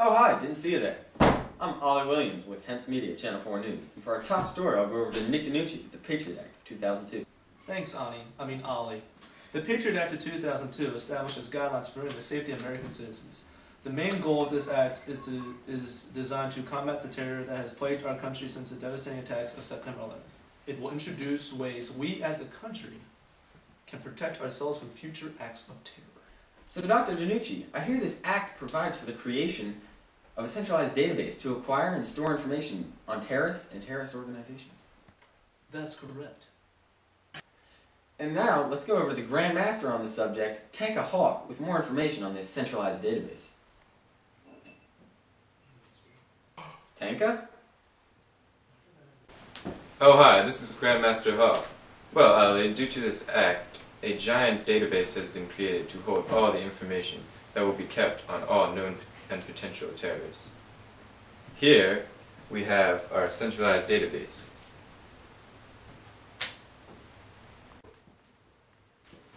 Oh, hi, didn't see you there. I'm Ollie Williams with Hence Media, Channel 4 News. And for our top story, I'll go over to Nick Danucci with the Patriot Act of 2002. Thanks, Ollie. The Patriot Act of 2002 establishes guidelines for the safety of American citizens. The main goal of this act is designed to combat the terror that has plagued our country since the devastating attacks of September 11th. It will introduce ways we as a country can protect ourselves from future acts of terror. So Dr. Danucci, I hear this act provides for the creation of a centralized database to acquire and store information on terrorists and terrorist organizations. That's correct. And now, let's go over to the Grand Master on the subject, Tanka Hawk, with more information on this centralized database. Tanka? Oh hi, this is Grandmaster Hawk. Well, Ali, due to this act, a giant database has been created to hold all the information that will be kept on all known and potential terrorists. Here, we have our centralized database.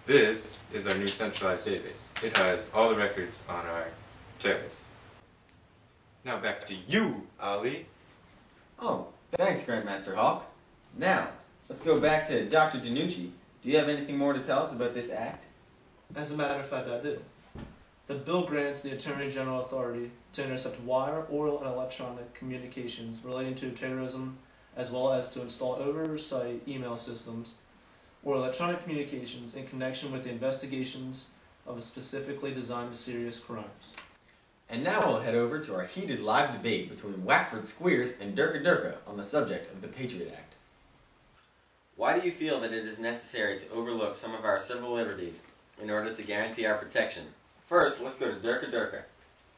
This is our new centralized database. It has all the records on our terrorists. Now back to you, Ali. Oh, thanks, Grandmaster Hawk. Now, let's go back to Dr. Danucci. Do you have anything more to tell us about this act? As a matter of fact, I do. The bill grants the Attorney General authority to intercept wire, oral, and electronic communications relating to terrorism, as well as to install oversight email systems or electronic communications in connection with the investigations of specifically designed serious crimes. And now we'll head over to our heated live debate between Wackford Squeers and Durka Durka on the subject of the Patriot Act. Why do you feel that it is necessary to overlook some of our civil liberties in order to guarantee our protection? First, let's go to Durka Durka.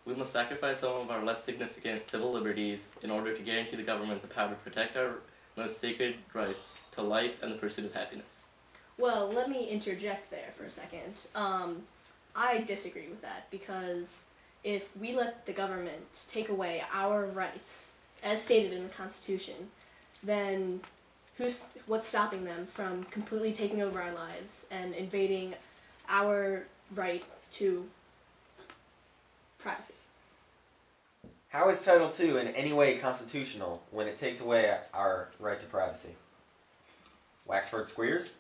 We must sacrifice some of our less significant civil liberties in order to guarantee the government the power to protect our most sacred rights to life and the pursuit of happiness. Well, let me interject there for a second. I disagree with that because if we let the government take away our rights, as stated in the Constitution, then what's stopping them from completely taking over our lives and invading our right to privacy? How is Title II in any way constitutional when it takes away our right to privacy? Wackford Squeers?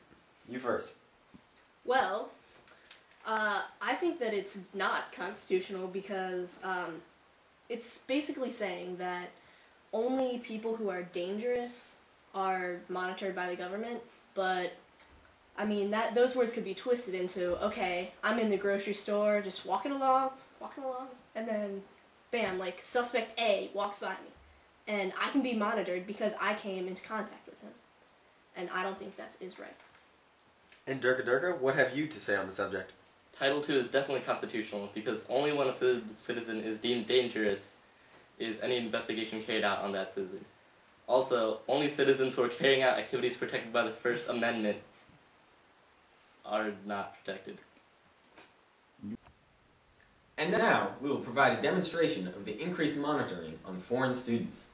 You first. Well, I think that it's not constitutional because it's basically saying that only people who are dangerous are monitored by the government, but I mean those words could be twisted into, okay, I'm in the grocery store just walking along, and then bam, like suspect A walks by me, and I can be monitored because I came into contact with him, and I don't think that is right. And Durka Durka, what have you to say on the subject? Title II is definitely constitutional because only when a citizen is deemed dangerous is any investigation carried out on that citizen. Also, only citizens who are carrying out activities protected by the First Amendment are not protected. And now, we will provide a demonstration of the increased monitoring on foreign students.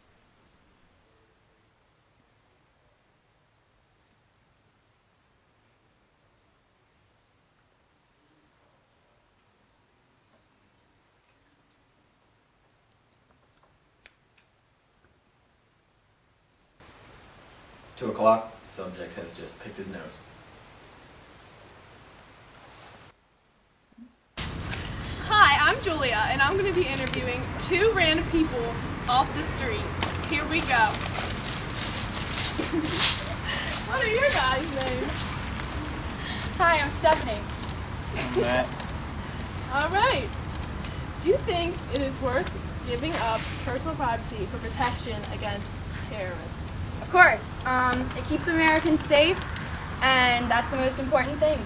Two o'clock, subject has just picked his nose. Hi, I'm Julia, and I'm going to be interviewing two random people off the street. Here we go. What are your guys' names? Hi, I'm Stephanie. I'm Matt. All right. Do you think it is worth giving up personal privacy for protection against terrorists? Of course. It keeps Americans safe, and that's the most important thing.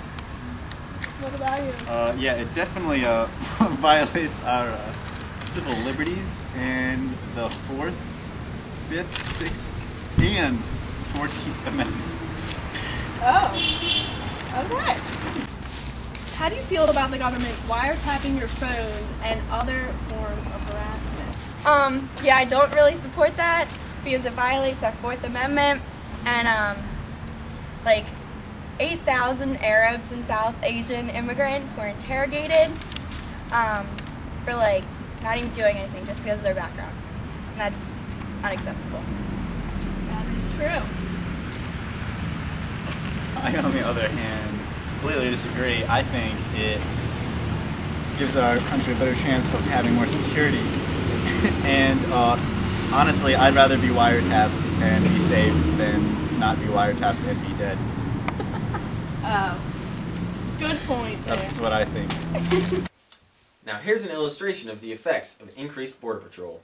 What about you? Yeah, it definitely violates our civil liberties and the 4th, 5th, 6th, and 14th Amendment. Oh, okay. How do you feel about the government wiretapping your phone and other forms of harassment? Yeah, I don't really support that because it violates our 4th Amendment, and like 8,000 Arabs and South Asian immigrants were interrogated for like not even doing anything just because of their background. And that's unacceptable. That is true. I, on the other hand, completely disagree. I think it gives our country a better chance of having more security. And honestly, I'd rather be wiretapped and be safe than not be wiretapped and be dead. Oh, good point there. That's what I think. Now here's an illustration of the effects of increased Border Patrol.